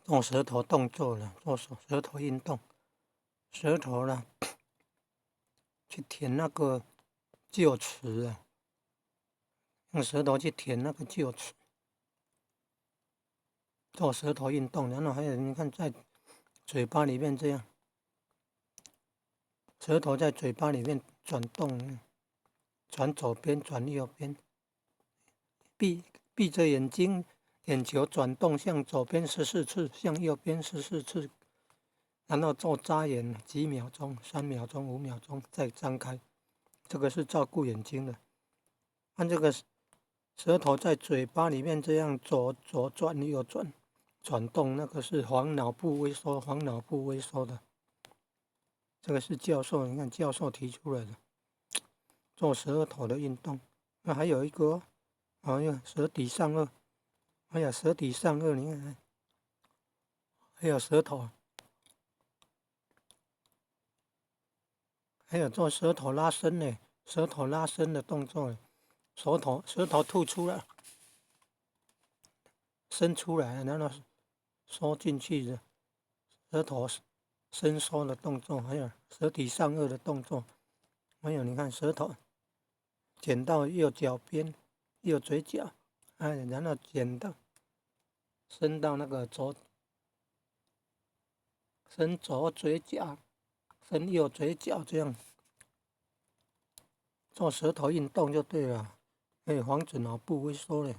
动舌头动作了，做舌头运动，舌头了，去舔那个臼齿啊，用舌头去舔那个臼齿，做舌头运动。然后还有你看在嘴巴里面这样，舌头在嘴巴里面转动，转左边，转右边，闭着眼睛，眼球转动，向左边14次，向右边14次，然后做眨眼几秒钟，3秒钟、5秒钟，再张开。这个是照顾眼睛的。按这个舌头在嘴巴里面这样左转右转，转动，那个是黄脑部微缩的。这个是教授，你看教授提出来的，做舌头的运动。那还有一个，舌底上颚，舌底上颚，你看，还有舌头，还有做舌头拉伸呢，舌头拉伸的动作，舌头吐出来，伸出来，然后缩进去的，舌头伸缩的动作，还有舌底上颚的动作，还有你看舌头剪到右脚边，右嘴角，然后剪到伸到那个伸左嘴角，伸右嘴角，这样做舌头运动就对了，可以防止脑部萎缩了。